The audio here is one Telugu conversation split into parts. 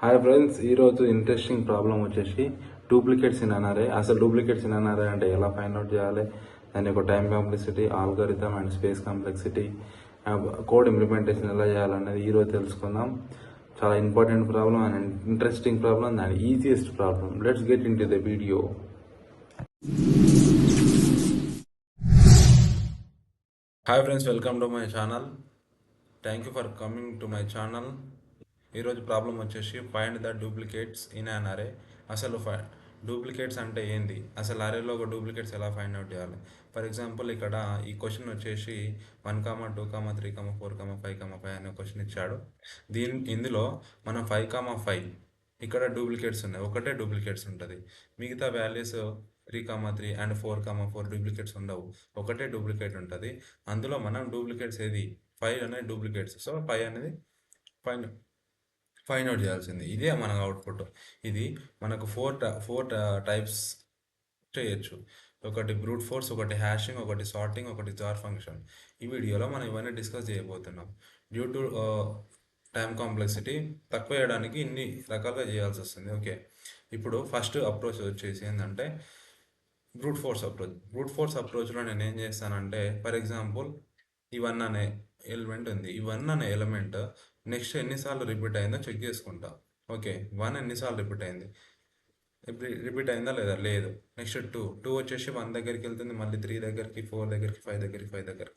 హాయ్ ఫ్రెండ్స్, ఈరోజు ఇంట్రెస్టింగ్ ప్రాబ్లం వచ్చేసి డూప్లికేట్స్ ఇన్ ఎన్ఆర్ఏ. అసలు డూప్లికేట్స్ ఇన్ ఎన్ఆర్ఏ అంటే ఎలా ఫైండ్ అవుట్ చేయాలి, దాని యొక్క time complexity, algorithm and space complexity, code implementation ఎలా చేయాలనేది ఈరోజు తెలుసుకుందాం. చాలా important problem and interesting problem and easiest problem. Let's get in to the video. Hi friends, welcome to my channel. Thank you for coming to my channel. ఈరోజు ప్రాబ్లం వచ్చేసి find the duplicates in an అరే. అసలు డూప్లికేట్స్ అంటే ఏంది, అసలు అరేలో ఒక డూప్లికేట్స్ ఎలా ఫైండ్ అవుట్ చేయాలి. ఫర్ ఎగ్జాంపుల్ ఇక్కడ ఈ క్వశ్చన్ వచ్చేసి 1, 2, 3, 4, 5, 5 అనే క్వశ్చన్ ఇచ్చాడు. ఇందులో మనం 5, 5 ఇక్కడ డూప్లికేట్స్ ఉన్నాయి, ఒకటే డూప్లికేట్స్ ఉంటుంది. మిగతా వాల్యూస్ 3, 3 అండ్ 4, 4 డూప్లికేట్స్ ఉండవు, ఒకటే డూప్లికేట్ ఉంటుంది. అందులో మనం డూప్లికేట్స్ ఏది 5 అనేది డూప్లికేట్స్. సో 5 అనేది ఫైండ్ ఫైండ్ అవుట్ చేయాల్సింది. ఇదే మన అవుట్పుట్. ఇది మనకు ఫోర్ టైప్స్ చేయొచ్చు. ఒకటి బ్రూట్ ఫోర్స్, ఒకటి హ్యాషింగ్, ఒకటి సార్టింగ్, ఒకటి జార్ ఫంక్షన్. ఈ వీడియోలో మనం ఇవన్నీ డిస్కస్ చేయబోతున్నాం. డ్యూ టు టైం కాంప్లెక్సిటీ తక్కువ చేయడానికి ఇన్ని రకాలుగా చేయాల్సి వస్తుంది. ఓకే, ఇప్పుడు ఫస్ట్ అప్రోచ్ వచ్చేసి ఏంటంటే బ్రూట్ ఫోర్స్ అప్రోచ్లో నేను ఏం చేస్తానంటే, ఫర్ ఎగ్జాంపుల్ ఈ 1 అనే ఎలిమెంట్ ఉంది. ఈ 1 అనే ఎలిమెంట్ నెక్స్ట్ ఎన్నిసార్లు రిపీట్ అయిందో చెక్ చేసుకుంటా. ఓకే, 1 ఎన్నిసార్లు రిపీట్ అయిందా లేదా, లేదు. నెక్స్ట్ 2 వచ్చేసి 1 దగ్గరికి వెళ్తుంది, మళ్ళీ 3 దగ్గరికి, 4 దగ్గరికి, 5 దగ్గరికి, 5 దగ్గరికి.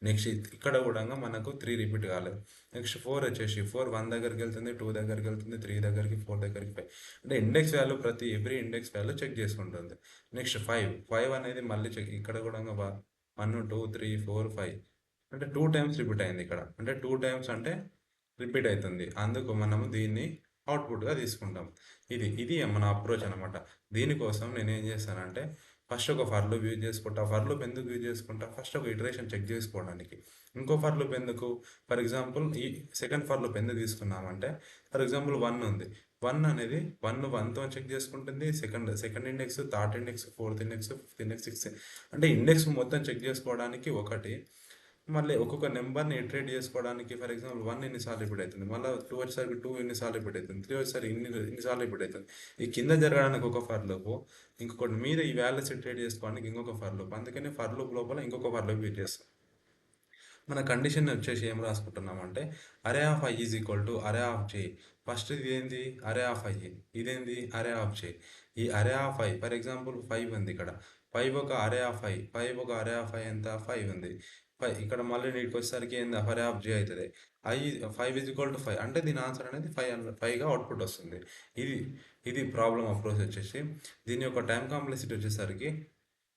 నెక్స్ట్ ఇక్కడ కూడా మనకు 3 రిపీట్ కాలేదు. నెక్స్ట్ 4 వచ్చేసి 1 దగ్గరికి వెళ్తుంది, 2 దగ్గరికి వెళ్తుంది, 3 దగ్గరికి, 4 దగ్గరికి, 5. అంటే index value every index value check చేసుకుంటుంది. నెక్స్ట్ 5 అనేది మళ్ళీ చెక్. ఇక్కడ కూడా 1, 2, 3, 4, 5 అంటే 2 టైమ్స్ రిపీట్ అయింది ఇక్కడ. అంటే 2 టైమ్స్ అంటే రిపీట్ అవుతుంది, అందుకు మనము దీన్ని అవుట్పుట్గా తీసుకుంటాం. ఇది మన అప్రోచ్ అనమాట. దీనికోసం నేను ఏం చేస్తానంటే, ఫస్ట్ ఒక ఫర్ లూప్ యూజ్ చేసుకుంటా. ఫర్ లూప్ ఎందుకు యూజ్ చేసుకుంటా, ఫస్ట్ ఒక ఇటరేషన్ చెక్ చేసుకోవడానికి. ఇంకో ఫర్ లూప్ ఎందుకు, ఫర్ ఎగ్జాంపుల్ ఈ సెకండ్ ఫర్ లూప్ ఎందుకు తీసుకున్నామంటే, ఫర్ ఎగ్జాంపుల్ 1 ఉంది. 1 అనేది 1తో చెక్ చేసుకుంటుంది. Second index, third index, fourth index, fifth index, sixth. అంటే ఇండెక్స్ మొత్తం చెక్ చేసుకోవడానికి ఒకటి. మళ్ళీ ఒక్కొక్క నెంబర్ని ఇటరేట్ చేసుకోవడానికి, ఫర్ ఎగ్జాంపుల్ 1 ఎన్నిసార్లు రిపీట్ అవుతుంది, మళ్ళీ 2 వచ్చేసరికి 2 ఎన్నిసార్లు రిపీట్ అవుతుంది, 3 వచ్చేసరికి ఇన్నిసార్లు రిపీట్ అవుతుంది. ఈ కింద జరగడానికి ఒక ఫర్ లూప్, ఇంకొకటి మీద ఈ వాల్యూస్ ఇటరేట్ చేసుకోవడానికి ఇంకొక ఫర్ లూప్. అందుకని ఫర్ లూప్ లోపల ఇంకొక ఫర్ లూప్ యూజ్ చేస్తాం. మన కండిషన్ వచ్చేసి ఏం రాసుకుంటున్నామంటే, array of I is equal to array of j. First ఇది ఏంది, అరే ఆఫ్ ఐ. ఇదేంది, అరే ఆఫ్ జే. ఈ అరే ఆఫ్ ఐ, ఫర్ ఎగ్జాంపుల్ 5 ఉంది ఇక్కడ. 5 ఒక అరే ఆఫ్ ఐ. 5 ఒక అరే ఆఫ్ ఐ ఎంత, 5 ఉంది. 5 ఇక్కడ మళ్ళీ నీటికి వచ్చేసరికి ఏంది, అరే ఆఫ్ జే అవుతుంది. 5 ఈజ్ ఈక్వల్ టు 5 అంటే దీని ఆన్సర్ అనేది 5గా అవుట్పుట్ వస్తుంది. ఇది ప్రాబ్లం అప్రోచ్ వచ్చేసి. దీని యొక్క టైం కాంప్లెక్సిటీ వచ్చేసరికి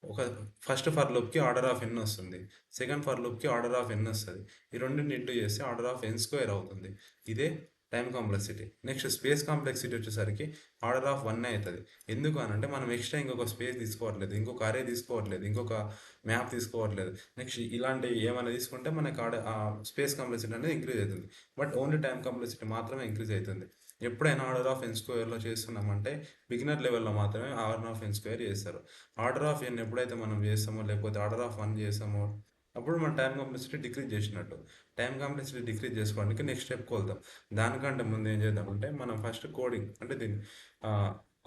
ఒక ఫస్ట్ ఫర్ లూప్కి ఆర్డర్ ఆఫ్ ఎన్ వస్తుంది, సెకండ్ ఫర్ లూప్కి ఆర్డర్ ఆఫ్ ఎన్ వస్తుంది. ఈ రెండింటిని ఇంటూ చేస్తే ఆర్డర్ ఆఫ్ ఎన్ స్క్వేర్ అవుతుంది. ఇదే time complexity. Next space complexity వచ్చేసరికి ఆర్డర్ ఆఫ్ 1 అవుతుంది. ఎందుకు అనంటే మనం ఎక్స్ట్రా ఇంకొక స్పేస్ తీసుకోవట్లేదు, ఇంకొక అరే తీసుకోవట్లేదు, ఇంకొక మ్యాప్ తీసుకోవట్లేదు. నెక్స్ట్ ఇలాంటి ఏమైనా తీసుకుంటే మనకి స్పేస్ కాంప్లెక్సిటీ అనేది ఇంక్రీజ్ అవుతుంది. బట్ ఓన్లీ టైం కాంప్లెక్సిటీ మాత్రమే ఇంక్రీజ్ అవుతుంది. ఎప్పుడైనా ఆర్డర్ ఆఫ్ ఎన్ స్క్వేర్లో చేస్తున్నామంటే బిగినర్ లెవెల్లో మాత్రమే ఆర్డర్ ఆఫ్ ఎన్ స్క్వేర్ చేస్తారు. ఆర్డర్ ఆఫ్ ఎన్ ఎప్పుడైతే మనం చేస్తామో, లేకపోతే ఆర్డర్ ఆఫ్ 1 చేస్తామో, అప్పుడు మన టైం కాంప్లెక్సిటీ డిక్రీజ్ చేసినట్టు. టైం కాంప్లెక్సిటీ డిక్రీజ్ చేసుకోవడానికి నెక్స్ట్ స్టెప్కి వెళ్తాం. దానికంటే ముందు ఏం చేద్దామంటే, మనం ఫస్ట్ కోడింగ్ అంటే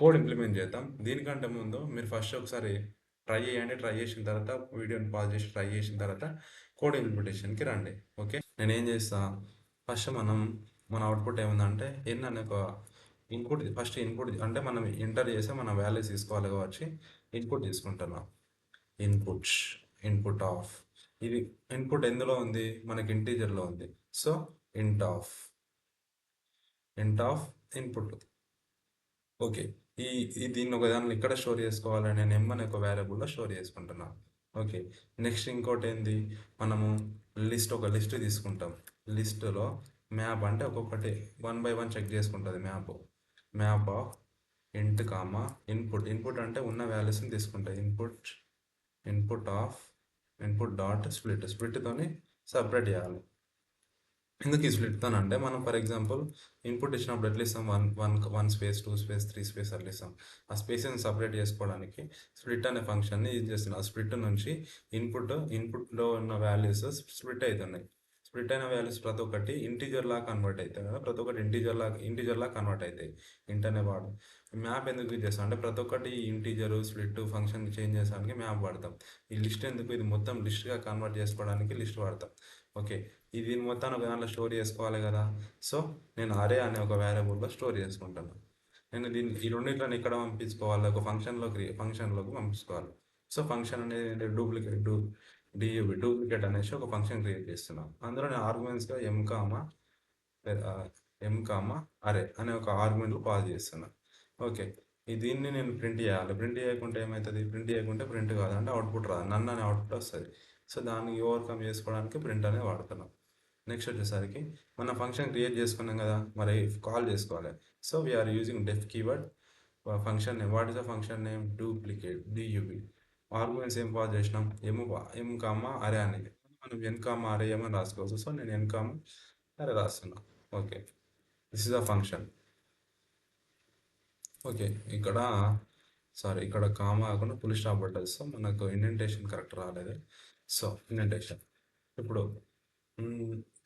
కోడ్ ఇంప్లిమెంట్ చేద్దాం. దీనికంటే ముందు మీరు ఫస్ట్ ఒకసారి ట్రై చేయండి. ట్రై చేసిన తర్వాత వీడియోని పాజ్ చేసి ట్రై చేసిన తర్వాత కోడ్ ఇంప్లిమెంటేషన్కి రండి. ఓకే, నేను ఏం చేస్తా, ఫస్ట్ మన అవుట్పుట్ ఏముందంటే ఎన్ అనే ఒక ఫస్ట్ ఇన్పుట్ అంటే మనం ఎంటర్ చేస్తే మన వాల్యూస్ తీసుకోవాలి కాబట్టి ఇన్పుట్ తీసుకుంటున్నాం. ఇన్పుట్ ఆఫ్, ఇది ఇన్పుట్ ఎందులో ఉంది, మనకి ఇంటీజర్లో ఉంది. సో ఇంట్ ఆఫ్ ఇన్పుట్. ఓకే, దీన్ని ఒక దాన్ని ఇక్కడ స్టోర్ చేసుకోవాలని నేను ఎమ్ అనే ఒక వేరియబుల్లో స్టోర్ చేసుకుంటున్నాను. ఓకే, నెక్స్ట్ ఇంకోటి ఏంది, మనము ఒక లిస్ట్ తీసుకుంటాం. లిస్టులో మ్యాప్ అంటే ఒక్కొక్కటి 1 by 1 చెక్ చేసుకుంటుంది. మ్యాప్ ఆఫ్ ఇంట్ కామా ఇన్పుట్ అంటే ఉన్న వాల్యూస్ని తీసుకుంటాయి. ఇన్పుట్ డాట్ స్ప్లిట్తోని సపరేట్ చేయాలి. ఎందుకు ఈ స్ప్లిట్తో అంటే, మనం ఫర్ ఎగ్జాంపుల్ ఇన్పుట్ ఇచ్చినప్పుడు ఎట్లా ఇస్తాం, వన్ స్పేస్, 2 స్పేస్, 3 స్పేస్ అట్లా ఇస్తాం. ఆ స్పేస్ని సపరేట్ చేసుకోవడానికి స్ప్లిట్ అనే ఫంక్షన్ని యూజ్ చేస్తున్నాం. ఆ స్ప్లిట్ నుంచి ఇన్పుట్లో ఉన్న వాల్యూస్ స్ప్లిట్ అవుతున్నాయి. రిటర్న్ వాల్యూస్ ప్రతి ఒక్కటి ఇంటీజర్ లా కన్వర్ట్ అవుతాయి కదా, ప్రతి ఒక్కటి ఇంటీజర్ లా కన్వర్ట్ అవుతాయి ఇంట్ అనే వాడు. మ్యాప్ ఎందుకు యూజ్ చేస్తాం అంటే ప్రతి ఒక్కటి ఇంటీజర్ స్ప్లిట్ ఫంక్షన్ చేంజ్ చేసడానికి మ్యాప్ వాడతాం. ఈ లిస్ట్ ఎందుకు, ఇది మొత్తం లిస్ట్గా కన్వర్ట్ చేసుకోవడానికి లిస్ట్ వాడతాం. ఓకే, ఇది మొత్తాన్ని ఒక దాంట్లో స్టోర్ చేసుకోవాలి కదా. సో నేను అరే అనే ఒక వేరియబుల్లో స్టోర్ చేసుకుంటాను. నేను దీన్ని ఈ రెండింటిని ఇక్కడ పంపించుకోవాలి, ఒక ఫంక్షన్లోకి పంపించుకోవాలి. సో ఫంక్షన్ అనేది డూప్లికేట్ అనేసి ఒక ఫంక్షన్ క్రియేట్ చేస్తున్నాం. అందులో నేను ఆర్గ్యుమెంట్స్గా ఎం కామా అరే అనే ఒక ఆర్గ్యుమెంట్లు పాస్ చేస్తున్నా. ఓకే, దీన్ని నేను ప్రింట్ చేయాలి. ప్రింట్ చేయకుంటే ఏమవుతుంది, ప్రింట్ చేయకుంటే ప్రింట్ కాదంటే అవుట్పుట్ రాదు, నన్ను అనే అవుట్పుట్ వస్తుంది. సో దాన్ని ఓవర్కమ్ చేసుకోవడానికి ప్రింట్ అనేది వాడుతున్నాం. నెక్స్ట్ వచ్చేసరికి మన ఫంక్షన్ క్రియేట్ చేసుకున్నాం కదా, మరి కాల్ చేసుకోవాలి. So we are using def keyword function name. What is the function name? Duplicate, DUB. Arguments ఏం పాస్ చేసినాం, ఎం కామా అరే అనేది. మనం ఎన్ కామా అరే ఏమని రాసుకోవచ్చు. సో నేను ఎన్ కామా అరే రాస్తున్నా. Okay, this is the function. Okay, ఇక్కడ ఇక్కడ కామా కాకుండా పులి స్టాప్ పడ్డది. సో మనకు ఇండెంటేషన్ కరెక్ట్ రాలేదు. సో ఇండెంటేషన్ ఇప్పుడు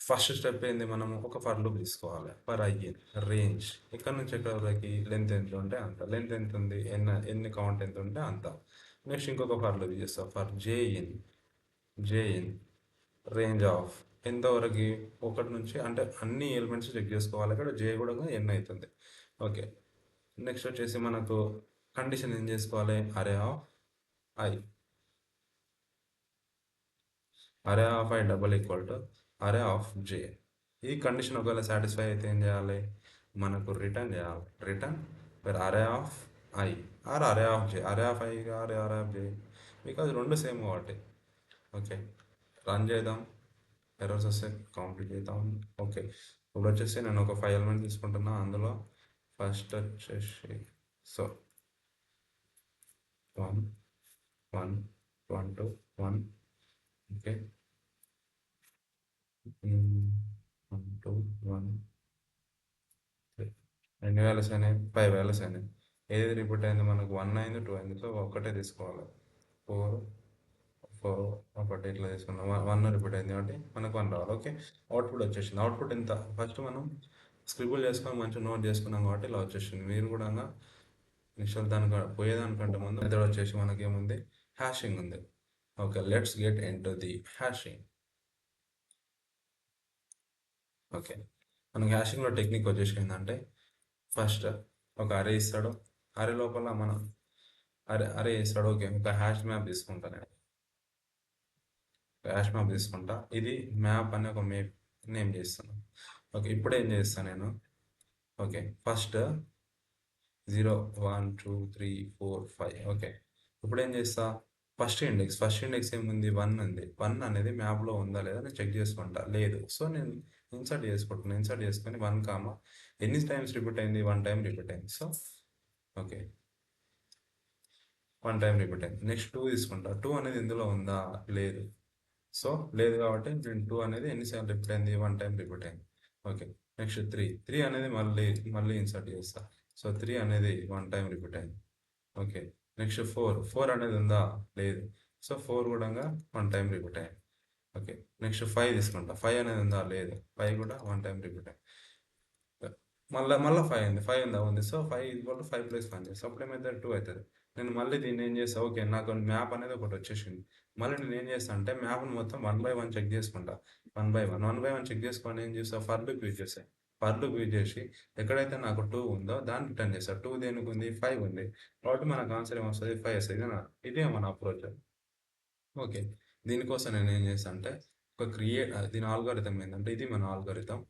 ఫస్ట్ స్టెప్ ఏంది, మనం ఒక ఫర్ లూప్ తీసుకోవాలి. ఫర్ ఐ రేంజ్ ఇక్కడ నుంచి ఎక్కడ వరకు లెంత్ ఎంత ఉంటే అంత, లెంత్ ఎంత ఉంది, ఎన్ని కౌంట్ ఎంత ఉంటే అంత. నెక్స్ట్ ఇంకొక ఫర్ లూప్ చేస్తాం. For J in range of ఎంతవరకు, ఒకటి నుంచి అంటే అన్ని ఎలిమెంట్స్ చెక్ చేసుకోవాలి. ఇక్కడ జే కూడా ఎన్ అవుతుంది. ఓకే, నెక్స్ట్ వచ్చేసి మనకు కండిషన్ ఏం చేసుకోవాలి, i array of i double equal to array of j. ఈ కండిషన్ ఒకవేళ సాటిస్ఫై అయితే ఏం చేయాలి, మనకు రిటర్న్ చేయాలి. Return array of I or array of J. Array of I array of J, because రెండు సేమ్ కాబట్టి. ఓకే, రన్ చేద్దాం. ఎర్రర్స్ వస్తే కాంప్లీట్ చేద్దాం. ఓకే, ఇప్పుడు వచ్చేసి నేను ఒక 5 ఎలిమెంట్ తీసుకుంటున్నా. అందులో ఫస్ట్ వచ్చేసి సో 1 1 1 2 1. ఓకే, 1 2 1 3. 2 వాల్యూస్ అయినాయి, 5 వాల్యూస్ అయినాయి. ఏది రిపీట్ అయింది మనకు, 1 అయింది, 2 అయింది. సో ఒక్కటే తీసుకోవాలి. 4 4 ఒకటి ఇట్లా తీసుకున్నాం. 1 రిపీట్ అయింది కాబట్టి మనకు 1 రావాలి. ఓకే, అవుట్పుట్ వచ్చేసింది. అవుట్పుట్ ఎంత, ఫస్ట్ మనం స్క్రిబుల్ చేసుకొని మంచిగా నోట్ చేసుకున్నాం కాబట్టి ఇలా వచ్చేసింది. మీరు కూడా ఇనిషియల్ పోయేదానికంటే ముందు మెథడ్ వచ్చేసి మనకి ఏముంది, హ్యాషింగ్ ఉంది. Okay, let's get into the hashing. Okay, మనకి హ్యాషింగ్లో టెక్నిక్ వచ్చేసి ఏంటంటే, ఫస్ట్ ఒక అరే ఇస్తాడు. అరే లోపల మనం అరే ఇస్తాడు. ఓకే, ఒక హ్యాష్ మ్యాప్ తీసుకుంటా నేను. హ్యాష్ మ్యాప్ తీసుకుంటా. ఇది మ్యాప్ అనే ఒక నేమ్ చేస్తాను. ఓకే, ఇప్పుడు ఏం చేస్తాను నేను, ఓకే ఫస్ట్ 0 1 2 3 4 5. ఓకే, ఇప్పుడు ఏం చేస్తా, ఫస్ట్ ఇండెక్స్ ఏముంది, 1 ఉంది. 1 అనేది మ్యాప్లో ఉందా లేదా నేను చెక్ చేసుకుంటా. లేదు, సో నేను ఇన్సర్ట్ చేసుకొని 1 కామా ఎన్ని టైమ్స్ రిపీట్ అయింది, 1 టైం రిపీట్ అయింది. సో ఓకే, 1 టైం రిపీట్ అయింది. నెక్స్ట్ 2 తీసుకుంటా. 2 అనేది ఇందులో ఉందా, లేదు. సో లేదు కాబట్టి నేను 2 అనేది ఎన్నిసార్లు రిపీట్ అయింది, 1 టైం రిపీట్ అయింది. ఓకే, నెక్స్ట్ 3 అనేది మళ్ళీ ఇన్సర్ట్ చేస్తా. సో 3 అనేది 1 టైం రిపీట్ అయింది. ఓకే, నెక్స్ట్ 4 అనేది ఉందా, లేదు. సో 4 కూడా 1 టైం రిపీట్ అయింది. ఓకే, నెక్స్ట్ 5 తీసుకుంటా. 5 అనేది ఉందా, లేదు. 5 కూడా 1 టైం రిపీట్ అయింది. మళ్ళీ 5 ఉంది. 5 ఉందా, ఉంది. సో 5 ఈక్వల్ టు 5 ప్లస్ 1 చేస్తాను. అప్పుడు ఏమవుతుంది, 2 అవుతుంది. నేను మళ్ళీ దీన్ని ఏం చేస్తాను, ఓకే నాకు మ్యాప్ అనేది ఒకటి వచ్చేసింది. మళ్ళీ నేను ఏం చేస్తాను అంటే మ్యాప్ని మొత్తం 1 బై 1 చెక్ చేసుకుంటా. 1 బై 1 చెక్ చేసుకొని ఏం చేస్తా, ఫర్ లూప్ యూజ్ చేస్తాను. ఫర్ లూప్ యూజ్ చేసి ఎక్కడైతే నాకు 2 ఉందో దాన్ని రిటర్న్ చేస్తాను. 2 దేనికి ఉంది, 5 ఉంది. కాబట్టి మనకు ఆన్సర్ ఏమొస్తుంది, 5 వస్తుంది. ఇదే మన అప్రోచ్. ఓకే, దీనికోసం నేను ఏం చేస్తాను అంటే దీని ఆల్గోరిథం ఏంటంటే, ఇది మన algorithm.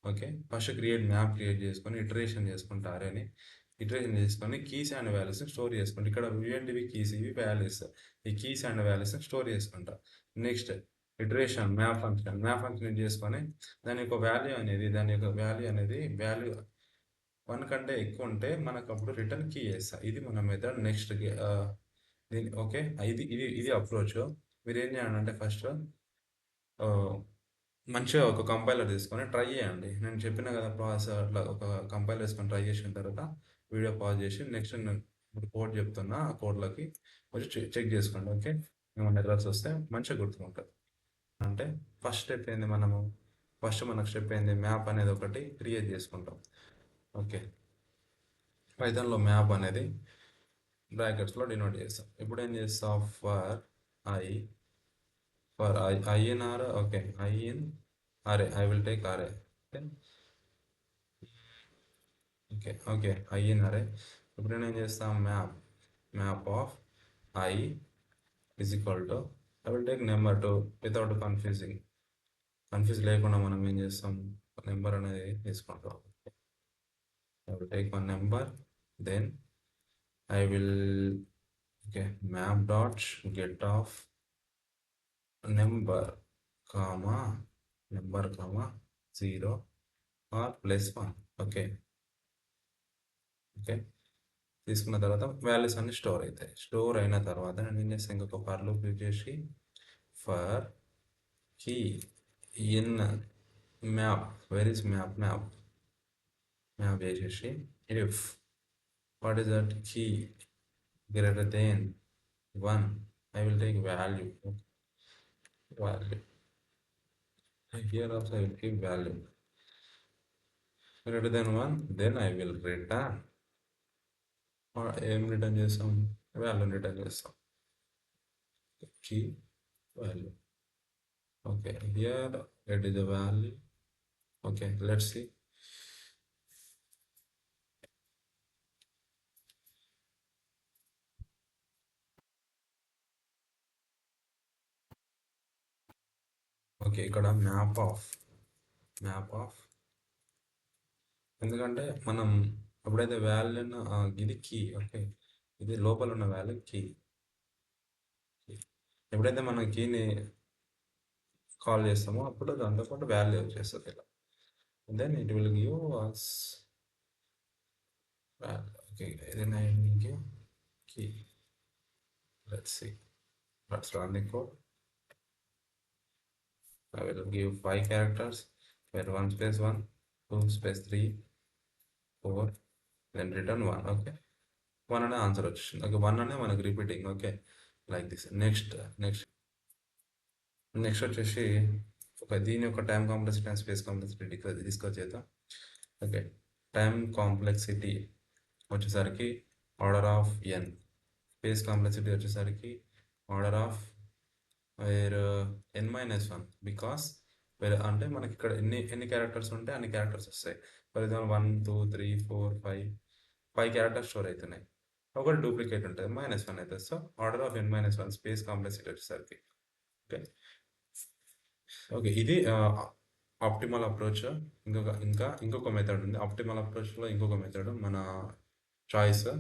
Okay, first map create చేసుకొని ఇటరేషన్ చేసుకుంటా. అరేని ఇటరేషన్ చేసుకొని కీస్ అండ్ వాల్యూస్ స్టోర్ చేసుకుంటా. ఇక్కడ ఇవి కీస్, ఇవి వాల్యూస్. ఈ కీస్ అండ్ వాల్యూస్ స్టోర్ చేసుకుంటా. నెక్స్ట్ మ్యాప్ ఫంక్షన్ చేసుకొని దాని యొక్క వాల్యూ అనేది వాల్యూ 1 కంటే ఎక్కువ ఉంటే మనకు అప్పుడు రిటర్న్ కీ చేస్తా. ఇది మన మెథడ్. నెక్స్ట్ ఓకే, ఇది అప్రోచ్. మీరు ఏం చేయండి అంటే ఫస్ట్ మంచిగా ఒక కంపైలర్ తీసుకొని ట్రై చేయండి. నేను చెప్పిన కదా ప్రాసెస్, అట్లా ఒక కంపైలర్ వేసుకొని ట్రై చేసిన తర్వాత వీడియో పాజ్ చేసి నెక్స్ట్ నేను ఇప్పుడు కోడ్ చెప్తున్నా, ఆ కోడ్లకి వచ్చి చెక్ చేసుకోండి. ఓకే, ఏమైనా ఎర్రర్స్ వస్తే మంచిగా గుర్తుకుంటుంది. అంటే ఫస్ట్ స్టెప్ ఏంది, మనము ఫస్ట్ మనకు స్టెప్ ఏంది, మ్యాప్ అనేది ఒకటి క్రియేట్ చేసుకుంటాం. ఓకే, పైథాన్లో మ్యాప్ అనేది బ్రాకెట్స్లో డినోట్ చేస్తాం. ఇప్పుడు ఏం చేస్తాం, I for I in R, okay, I in array, I will take array. Okay okay, I in array. ఇప్పుడు నేను ఏం చేస్తాం, map of I is equal to, I will take number to without confuse లేకుండా మనం ఏం చేస్తాం, నెంబర్ అనేది తీసుకుంటాం. I will take one number, then I will, okay, map dot get of number comma 0 or +1. Okay okay, తీసుకున్న తర్వాత వాల్యూస్ అన్ని స్టోర్ అవుతాయి. స్టోర్ అయిన తర్వాత నేను ఏం చేస్తాను, ఇంకొక ఫర్ లూప్ యూజ్ చేసి for key in map, where is map చేసేసి if what is that key greater than 1, I will take value. Here also I will keep value greater than 1, then I will return, or ఏం రిటర్న్ చేస్తాం, వాల్యూని రిటర్న్ చేస్తాం, key value. Okay, here it is the value. Okay, let's see. Okay, ఇక్కడ మ్యాప్ ఆఫ్ ఎందుకంటే మనం ఎప్పుడైతే వాల్యూను, ఇది కీ, ఓకే, ఇది లోపల ఉన్న వాల్యూ కీ. ఎప్పుడైతే మనం కీని కాల్ చేస్తామో అప్పుడు దాంతోపాటు వాల్యూ వచ్చేస్తుంది ఇలా. Then it will give us value. Okay, then I will give key. Let's see, let's run the code. I will give 5 characters, where 1 space 1, 2 space 3, 4, then return 1. Okay, 1 అనే ఆన్సర్ వచ్చింది. ఓకే, 1 అనే మనకు repeating. Okay, like this. Next వచ్చేసి దీని యొక్క time complexity and space complexity discuss చేద్దాం. ఓకే, టైం కాంప్లెక్సిటీ వచ్చేసరికి order of n, space complexity వచ్చేసరికి ఆర్డర్ ఆఫ్ n-1, బికాస్ అంటే మనకి ఇక్కడ ఎన్ని క్యారెక్టర్స్ ఉంటే అన్ని క్యారెక్టర్స్ వస్తాయి. ఫర్ ఎగ్జాంపుల్ 1 2 3 4 5 క్యారెక్టర్స్ స్టోర్ అవుతున్నాయి, ఒకటి డూప్లికేట్ ఉంటుంది, -1 అవుతుంది. So order of n-1 space complexity వచ్చేసరికి. ఓకే ఓకే, ఇది ఆప్టిమల్ అప్రోచ్. ఇంకొక మెథడ్ ఉంది. ఆప్టిమల్ అప్రోచ్లో ఇంకొక మెథడ్ మన చాయిస్.